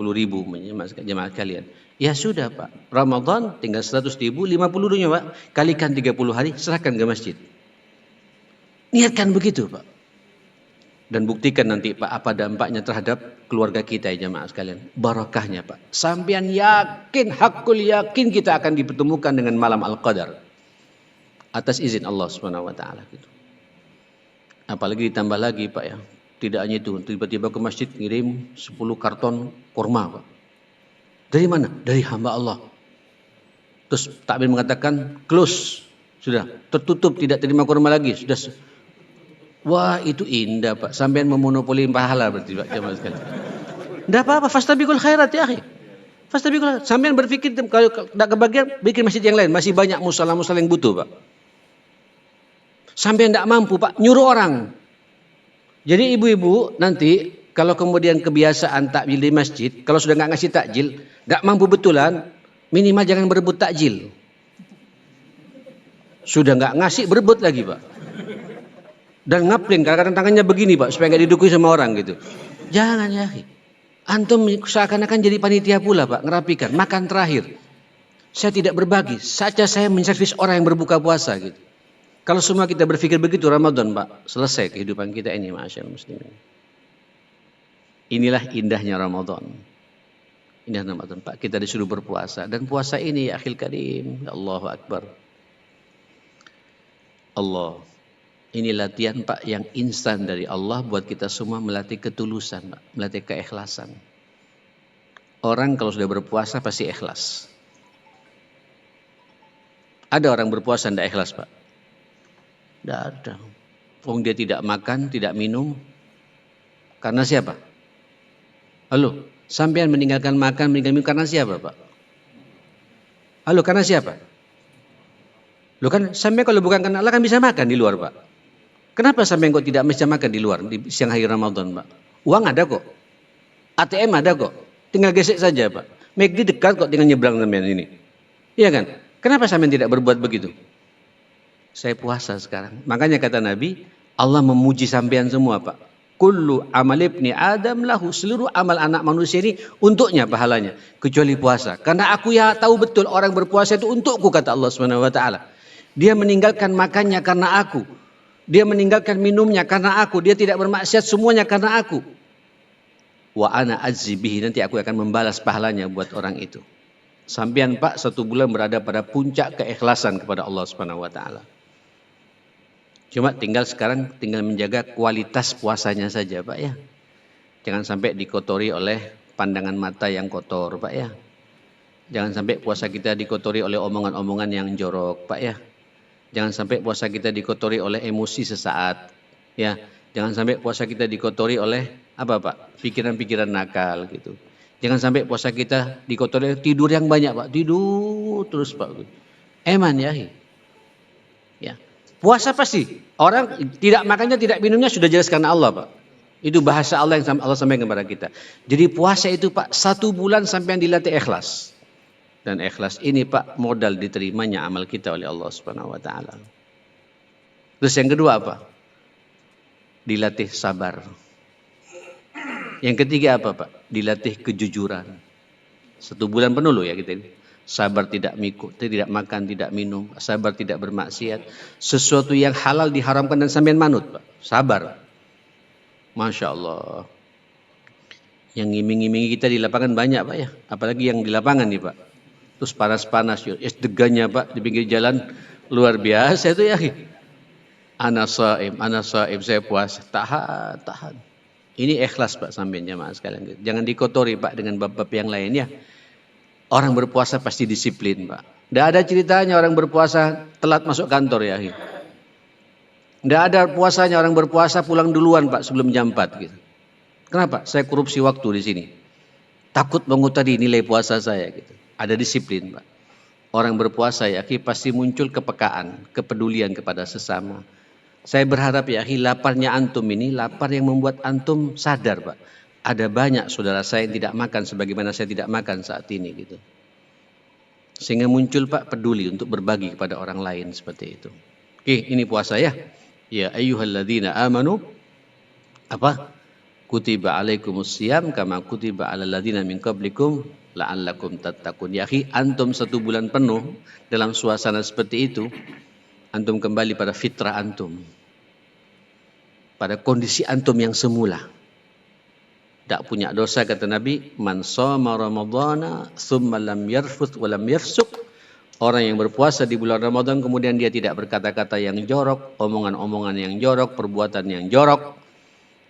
jemaah kalian. Ya sudah Pak, Ramadan tinggal 100.000, 50.000 Pak. Kalikan 30 hari, serahkan ke masjid. Niatkan begitu Pak. Dan buktikan nanti Pak apa dampaknya terhadap keluarga kita ya jamaah sekalian. Barakahnya Pak. Sampean yakin, hakul yakin kita akan dipertemukan dengan malam Al-Qadar. Atas izin Allah Subhanahu wa taala gitu. Apalagi ditambah lagi Pak ya. Tidak hanya itu, tiba-tiba ke masjid ngirim 10 karton kurma Pak. Dari mana? Dari hamba Allah. Terus takbir mengatakan close. Sudah tertutup, tidak terima kurma lagi. Sudah. Wah, itu indah Pak. Sampean memonopoli pahala berarti Pak jamaah sekalian. Enggak apa-apa, fastabiqul khairat ya akhi. Fastabiqul khairat. Sampean berpikir kalau tidak kebagian bikin masjid yang lain, masih banyak musala-musala yang butuh Pak. Sampean tidak mampu Pak, nyuruh orang. Jadi ibu-ibu nanti kalau kemudian kebiasaan takjil di masjid, kalau sudah nggak ngasih takjil, nggak mampu betulan, minimal jangan berebut takjil. Sudah nggak ngasih berebut lagi Pak. Dan ngaplin, kadang-kadang tangannya begini Pak, supaya nggak didukui sama orang gitu. Jangan ya. Antum seakan-akan jadi panitia pula Pak, ngerapikan, makan terakhir. Saya tidak berbagi, saja saya menservis orang yang berbuka puasa gitu. Kalau semua kita berpikir begitu Ramadan Pak, selesai kehidupan kita ini masyaallah muslimin. Inilah indahnya Ramadan. Indahnya Ramadan Pak, kita disuruh berpuasa. Dan puasa ini ya akhil karim, ya Allahu Akbar. Allah. Ini latihan Pak yang instan dari Allah buat kita semua melatih ketulusan Pak, melatih keikhlasan. Orang kalau sudah berpuasa pasti ikhlas. Ada orang berpuasa tidak ikhlas Pak? Tidak ada. Dia tidak makan, tidak minum. Karena siapa? Halo, sampean meninggalkan makan, meninggalkan minum karena siapa Pak? Halo, karena siapa? Loh kan sampai kalau bukan karena Allah kan bisa makan di luar Pak. Kenapa sampai kok tidak bisa makan di luar di siang hari Ramadan Pak? Uang ada kok. ATM ada kok. Tinggal gesek saja Pak. McD dekat kok tinggal nyebrang sampean ini. Iya kan? Kenapa sampean tidak berbuat begitu? Saya puasa sekarang. Makanya kata Nabi, Allah memuji sampean semua Pak. Kullu amal ibni Adam lahu, seluruh amal anak manusia ini untuknya pahalanya, kecuali puasa. Karena aku ya tahu betul orang berpuasa itu untukku kata Allah Subhanahu wa taala. Dia meninggalkan makannya karena aku. Dia meninggalkan minumnya karena aku. Dia tidak bermaksiat semuanya karena aku. Wa ana azzibihi, nanti aku akan membalas pahalanya buat orang itu. Sampean Pak 1 bulan berada pada puncak keikhlasan kepada Allah Subhanahu wa taala. Cuma sekarang tinggal menjaga kualitas puasanya saja Pak ya. Jangan sampai dikotori oleh pandangan mata yang kotor Pak ya. Jangan sampai puasa kita dikotori oleh omongan-omongan yang jorok Pak ya. Jangan sampai puasa kita dikotori oleh emosi sesaat ya. Jangan sampai puasa kita dikotori oleh apa Pak? Pikiran-pikiran nakal gitu. Jangan sampai puasa kita dikotori oleh tidur yang banyak Pak. Tidur terus Pak. Eman ya. Ya. Puasa pasti. Orang tidak makannya, tidak minumnya sudah jelas karena Allah Pak. Itu bahasa Allah yang Allah sampaikan kepada kita. Jadi puasa itu Pak 1 bulan sampai yang dilatih ikhlas. Dan ikhlas ini Pak modal diterimanya amal kita oleh Allah Subhanahu wa taala. Terus yang kedua apa? Dilatih sabar. Yang ketiga apa Pak? Dilatih kejujuran. 1 bulan penuh loh ya kita ini. Sabar tidak makan, tidak minum, sabar tidak bermaksiat. Sesuatu yang halal diharamkan dan sampean manut Pak. Sabar. Masya Allah. Yang ngiming-ngimingi kita di lapangan banyak Pak ya. Apalagi yang di lapangan nih Pak. Terus panas-panas, es degannya Pak di pinggir jalan luar biasa itu ya. Ana shaim, saya puasa. Tahan. Ini ikhlas Pak sampean jamaah sekalian. Jangan dikotori Pak dengan bab-bab yang lain ya. Orang berpuasa pasti disiplin Pak. Tidak ada ceritanya orang berpuasa telat masuk kantor ya. Tidak ada puasanya orang berpuasa pulang duluan Pak sebelum jam 4 gitu. Kenapa? Saya korupsi waktu di sini. Takut mengutari nilai puasa saya gitu. Ada disiplin Pak. Orang berpuasa ya pasti muncul kepekaan, kepedulian kepada sesama. Saya berharap ya laparnya antum ini lapar yang membuat antum sadar Pak. Ada banyak saudara saya yang tidak makan sebagaimana saya tidak makan saat ini gitu. Sehingga muncul Pak peduli untuk berbagi kepada orang lain seperti itu. Oke, ini puasa ya. Ya ayyuhalladzina amanu apa? Kutiba alaikumusiyam kama kutiba alal ladzina min qablikum la'allakum tattaqun. Ya akhi, antum 1 bulan penuh dalam suasana seperti itu, antum kembali pada fitrah antum. pada kondisi antum yang semula. Tak punya dosa kata Nabi, man shoma ramadhana thumma lam yarfuth wa lam yafsuq. Orang yang berpuasa di bulan Ramadan kemudian dia tidak berkata-kata yang jorok, omongan-omongan yang jorok, perbuatan yang jorok,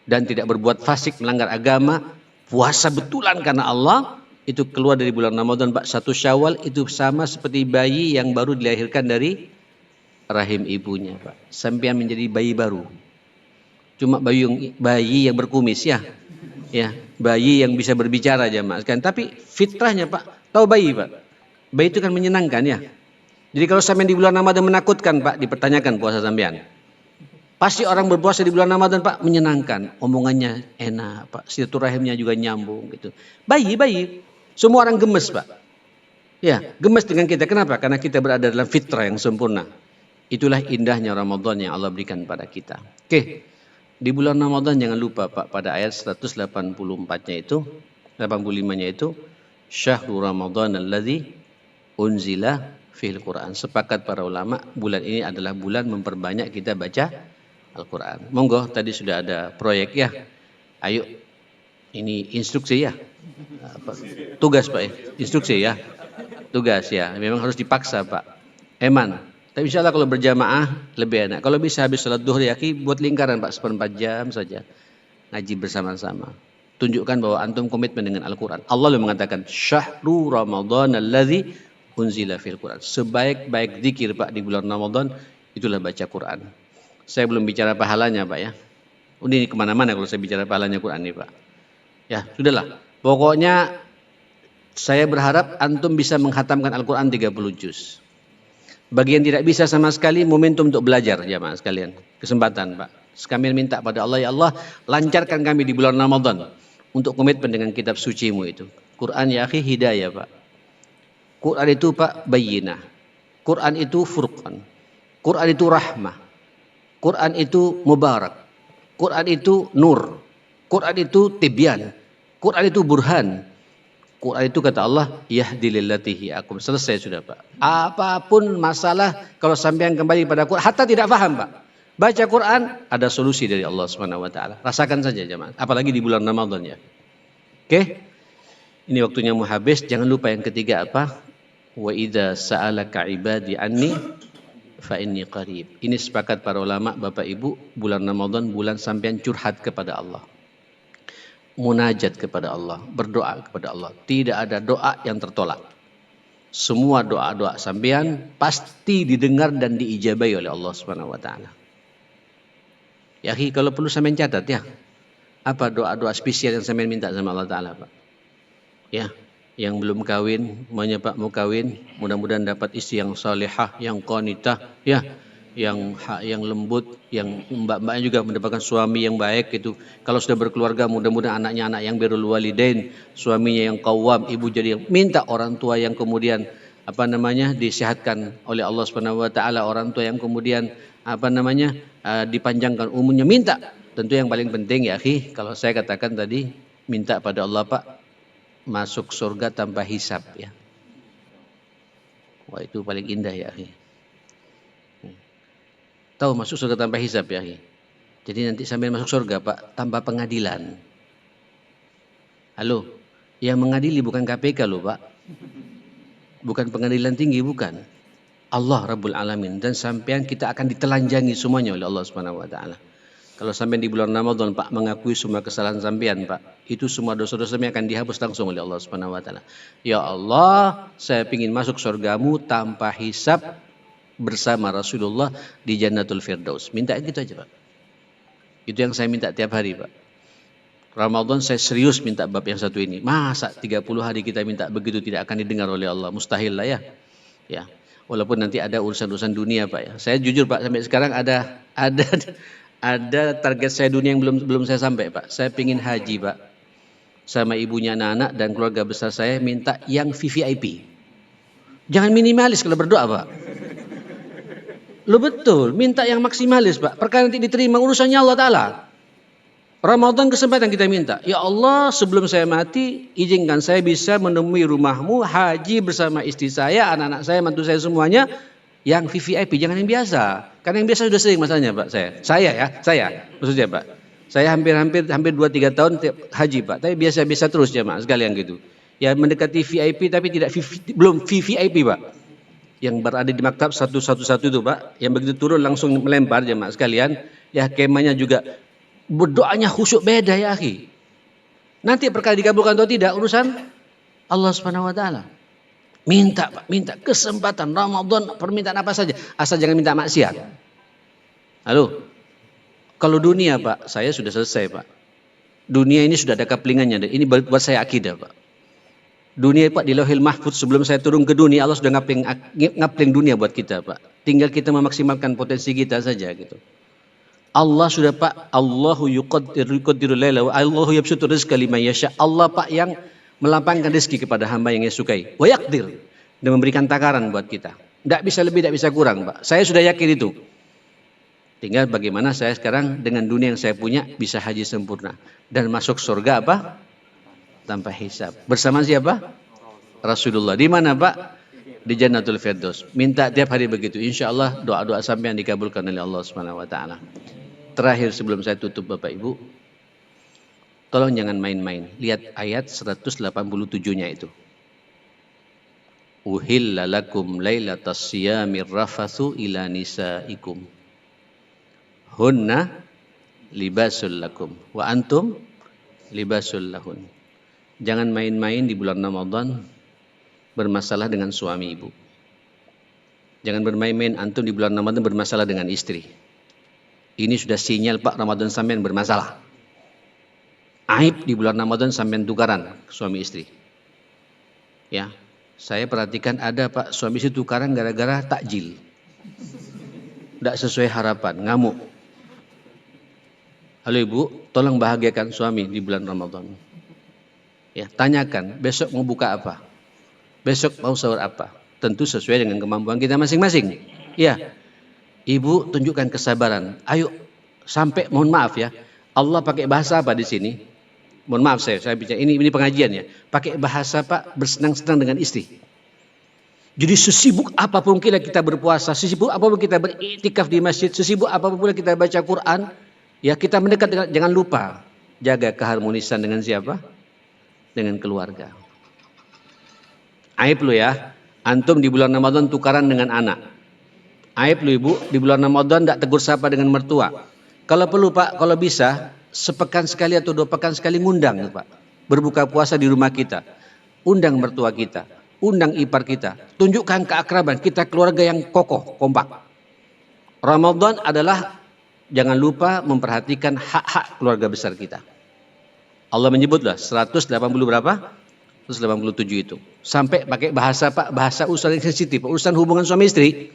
dan tidak berbuat fasik melanggar agama, puasa betulan karena Allah, itu keluar dari bulan Ramadan Pak 1 Syawal itu sama seperti bayi yang baru dilahirkan dari rahim ibunya Pak. Sampai menjadi bayi baru. Cuma bayi yang berkumis ya. Ya, bayi yang bisa berbicara jamaah sekalian. Tapi fitrahnya Pak, tahu bayi Pak. Bayi itu kan menyenangkan ya. Jadi kalau sampean di bulan Ramadan menakutkan Pak, dipertanyakan puasa sampean. Pasti orang berpuasa di bulan Ramadan Pak menyenangkan, omongannya enak Pak, silaturahimnya juga nyambung gitu. Bayi, semua orang gemes Pak. Ya, gemes dengan kita. Kenapa? Karena kita berada dalam fitrah yang sempurna. Itulah indahnya Ramadan yang Allah berikan pada kita. Oke, di bulan Ramadan jangan lupa Pak, pada ayat 184-nya itu, 85-nya itu, Syahrul Ramadan alladzi unzila fil Quran. Sepakat para ulama, bulan ini adalah bulan memperbanyak kita baca Al-Quran. Monggo, tadi sudah ada proyek ya. Ayo, ini instruksi ya. Tugas Pak ya, instruksi ya. Tugas ya, memang harus dipaksa Pak. Eman. Tapi insya Allah kalau berjamaah lebih enak. Kalau bisa habis salat duhur ya, buat lingkaran Pak, 1/4 jam saja. Ngaji bersama-sama. Tunjukkan bahwa antum komitmen dengan Al-Quran. Allah yang mengatakan, Syahrul Ramadan alladzi unzila fil Quran. Sebaik-baik zikir Pak di bulan Ramadan, itulah baca Quran. Saya belum bicara pahalanya Pak ya. Ini kemana-mana kalau saya bicara pahalanya Quran ini Pak. Ya sudahlah. Pokoknya saya berharap antum bisa menghatamkan Al-Quran 30 juz. Bagi yang tidak bisa sama sekali, momentum untuk belajar jamaah sekalian. Kesempatan Pak. Kami minta pada Allah, ya Allah lancarkan kami di bulan Ramadan untuk komitmen dengan kitab sucimu itu. Quran ya akhi hidayah Pak. Quran itu Pak bayyinah. Quran itu furqan. Quran itu rahmah. Quran itu mubarak. Quran itu nur. Quran itu tibyan. Quran itu burhan. Quran itu kata Allah, yahdi lillati hiya aqwam. Selesai sudah Pak. Apapun masalah kalau sampean kembali pada Quran, hatta tidak paham Pak. Baca Quran, ada solusi dari Allah Subhanahu wa taala. Rasakan saja jemaah, apalagi di bulan Ramadan ya. Oke? Ini waktunya mau habis, jangan lupa yang ketiga apa? Wa idza sa'alaka ibadi anni fa inni qarib. Ini sepakat para ulama, Bapak Ibu, bulan Ramadan bulan sampean curhat kepada Allah. Munajat kepada Allah, berdoa kepada Allah. Tidak ada doa yang tertolak. Semua doa-doa sampean pasti didengar dan diijabahi oleh Allah Subhanahu wa taala. Ya, kalau perlu sampean catat ya. Apa doa-doa spesial yang sampean minta sama Allah taala, Pak? Ya, yang belum kawin, maunya Pak mau kawin, mudah-mudahan dapat istri yang salihah, yang qanitah, ya, yang lembut, yang mbak-mbaknya juga mendapatkan suami yang baik gitu. Kalau sudah berkeluarga, mudah-mudahan anaknya anak yang birrul walidain, suaminya yang qawwam, ibu jadi yang minta orang tua yang kemudian disehatkan oleh Allah Subhanahu wa taala, orang tua yang kemudian dipanjangkan umurnya, minta. Tentu yang paling penting ya akhi, kalau saya katakan tadi, minta pada Allah Pak masuk surga tanpa hisab ya. Wah, itu paling indah ya akhi. Tahu masuk surga tanpa hisab ya akhi. Jadi nanti sampai masuk surga Pak tanpa pengadilan. Halo, yang mengadili bukan KPK loh Pak. Bukan pengadilan tinggi, bukan. Allah Rabbul Alamin, dan sampean kita akan ditelanjangi semuanya oleh Allah Subhanahu wa taala. Kalau sampean di bulan Ramadan Pak mengakui semua kesalahan sampean Pak, itu semua dosa-dosa akan dihapus langsung oleh Allah Subhanahu wa taala. Ya Allah, saya ingin masuk surgamu tanpa hisab bersama Rasulullah di Jannatul Firdaus. Minta gitu aja Pak. Itu yang saya minta tiap hari Pak. Ramadan saya serius minta bab yang satu ini. Masa 30 hari kita minta begitu tidak akan didengar oleh Allah? Mustahil lah ya. Ya. Walaupun nanti ada urusan-urusan dunia Pak ya. Saya jujur Pak, sampai sekarang ada target saya dunia yang belum saya sampai Pak. Saya pingin haji Pak. Sama ibunya anak-anak dan keluarga besar saya minta yang VVIP. Jangan minimalis kalau berdoa Pak. Lo betul, minta yang maksimalis Pak. Perkara nanti diterima urusannya Allah Ta'ala. Ramadan kesempatan kita minta. Ya Allah, sebelum saya mati, izinkan saya bisa menemui rumahmu, haji bersama istri saya, anak-anak saya, mantu saya semuanya. yang VVIP, jangan yang biasa. Karena yang biasa sudah sering masalahnya Pak saya maksudnya Pak. Saya hampir 2-3 tahun tiap haji Pak, tapi biasa-biasa terus jemaah sekalian gitu. Ya mendekati VIP tapi belum VVIP Pak. Yang berada di maktab 111 itu Pak, yang begitu turun langsung melempar jemaah sekalian, ya kemahnya juga berdoanya khusyuk beda ya akhi. Nanti perkara dikabulkan atau tidak urusan Allah Subhanahu wa taala. Minta Pak, minta kesempatan Ramadan, permintaan apa saja, asal jangan minta maksiat. Halo. Kalau dunia Pak, saya sudah selesai Pak. Dunia ini sudah ada kaplingannya. Ini buat saya akidah Pak. Dunia Pak di Lauhil Mahfuz sebelum saya turun ke dunia Allah sudah ngapling dunia buat kita Pak. Tinggal kita memaksimalkan potensi kita saja gitu. Allah sudah Pak, Allahu yuqaddiru laila wa Allahu yabsutu rizqa liman yasha. Allah Pak yang melapangkan rezeki kepada hamba yang ia sukai. Wa yaqdir, dan memberikan takaran buat kita. Tidak bisa lebih, tidak bisa kurang Pak. Saya sudah yakin itu. Tinggal bagaimana saya sekarang dengan dunia yang saya punya bisa haji sempurna dan masuk surga apa? Tanpa hisab. Bersama siapa? Rasulullah. Di mana Pak? Di Jannatul Firdaus. Minta tiap hari begitu. Insya Allah doa-doa sampai yang dikabulkan oleh Allah Subhanahu Wa Taala. Terakhir sebelum saya tutup Bapak Ibu, tolong jangan main-main. Lihat ayat 187-nya itu. Uhilla lakum lailatas siyamir rafathu ila nisaikum. Hunna libasul lakum wa antum libasul lahun. Jangan main-main di bulan Ramadan bermasalah dengan suami ibu. Jangan bermain-main antum di bulan Ramadan bermasalah dengan istri. Ini sudah sinyal Pak Ramadan sampean bermasalah. Aib di bulan Ramadan sampean tukaran suami istri. Ya, saya perhatikan ada Pak suami istri tukaran gara-gara takjil. Tidak sesuai harapan, ngamuk. Halo Ibu, tolong bahagiakan suami di bulan Ramadan. Ya, tanyakan besok mau buka apa? Besok mau sahur apa? Tentu sesuai dengan kemampuan kita masing-masing. Ya, Ibu tunjukkan kesabaran. Ayo, sampai mohon maaf ya. Allah pakai bahasa apa di sini? Mohon maaf saya bicara ini pengajian ya. Pakai bahasa Pak bersenang-senang dengan istri. Jadi sesibuk apapun kita berpuasa, sesibuk apapun kita beriktikaf di masjid, sesibuk apapun kita baca Quran, ya kita mendekat jangan lupa jaga keharmonisan dengan siapa? Dengan keluarga. Aib lu ya, antum di bulan Ramadan tukaran dengan anak. Aib lu Ibu, di bulan Ramadan tidak tegur sapa dengan mertua. Kalau perlu Pak, kalau bisa sepekan sekali atau 2 pekan sekali ngundang Pak. Berbuka puasa di rumah kita. Undang mertua kita, undang ipar kita. Tunjukkan keakraban kita keluarga yang kokoh, kompak. Ramadan adalah jangan lupa memperhatikan hak-hak keluarga besar kita. Allah menyebutlah 180 berapa? 187 itu. Sampai pakai bahasa Pak, bahasa urusan yang sensitif, urusan hubungan suami istri.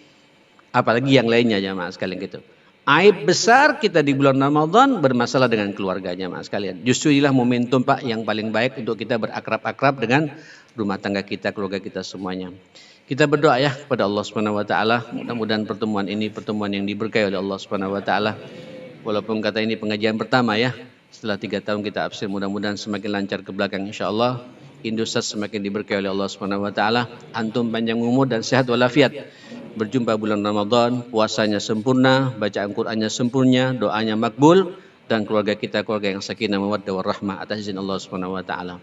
Apalagi yang lainnya jemaah sekalian gitu. Aib besar kita di bulan Ramadan bermasalah dengan keluarganya jemaah sekalian. Justru inilah momentum Pak yang paling baik untuk kita berakrab-akrab dengan rumah tangga kita, keluarga kita semuanya. Kita berdoa ya kepada Allah Subhanahu wa taala, mudah-mudahan pertemuan ini pertemuan yang diberkahi oleh Allah Subhanahu wa taala. Walaupun kata ini pengajian pertama ya, setelah 3 tahun kita absen, mudah-mudahan semakin lancar ke belakang insyaallah. Indosat semakin diberkahi oleh Allah Subhanahu wa taala. Antum panjang umur dan sehat walafiat. Berjumpa bulan Ramadan, puasanya sempurna, bacaan Qur'annya sempurna, doanya makbul, dan keluarga kita keluarga yang sakinah mawaddah warahmah atas izin Allah Subhanahu wa taala.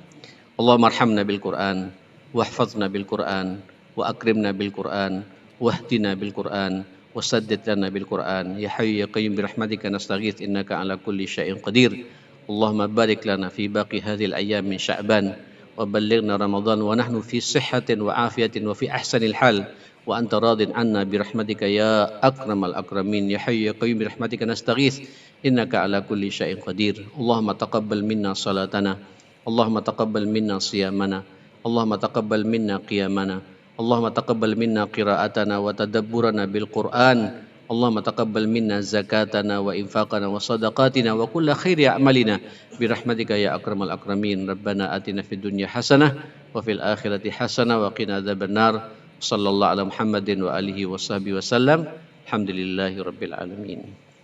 Allahumma arhamna bil Qur'an, wahfazna bil Qur'an, wa akrimna bil Qur'an, wahdina bil Qur'an, wasaddid lana bil Qur'an. Ya Hayyu ya Qayyum bi rahmatika nastaghits innaka ala kulli syai'in qadir. Allahumma barik lana fi baqi hadhil ayyam min Sya'ban wa ballighna Ramadan wa nahnu fi sihhatin wa afiyatin wa fi ahsanil hal. Wa anta radin anna birahmatika ya akramal akramin. Ya Hayyu ya Qayyum birahmatika nastaghits innaka ala kulli syai'in qadir. Allahumma taqabbal minna salatana, Allahumma taqabbal minna siyamana, Allahumma taqabbal minna qiyamana, Allahumma taqabbal minna qira'atana wa tadabburana bil Qur'an. Allahumma taqabbal minna zakatana wa infaqana wa sadaqatina wa kulla khairi a'malina birahmatika ya akramal akramin. Rabbana atina fid dunya hasanah wa fil akhirati hasanah wa qina adzabannar. Sallallahu ala Muhammadin wa alihi wa sahbihi wasallam. Alhamdulillahi rabbil alamin.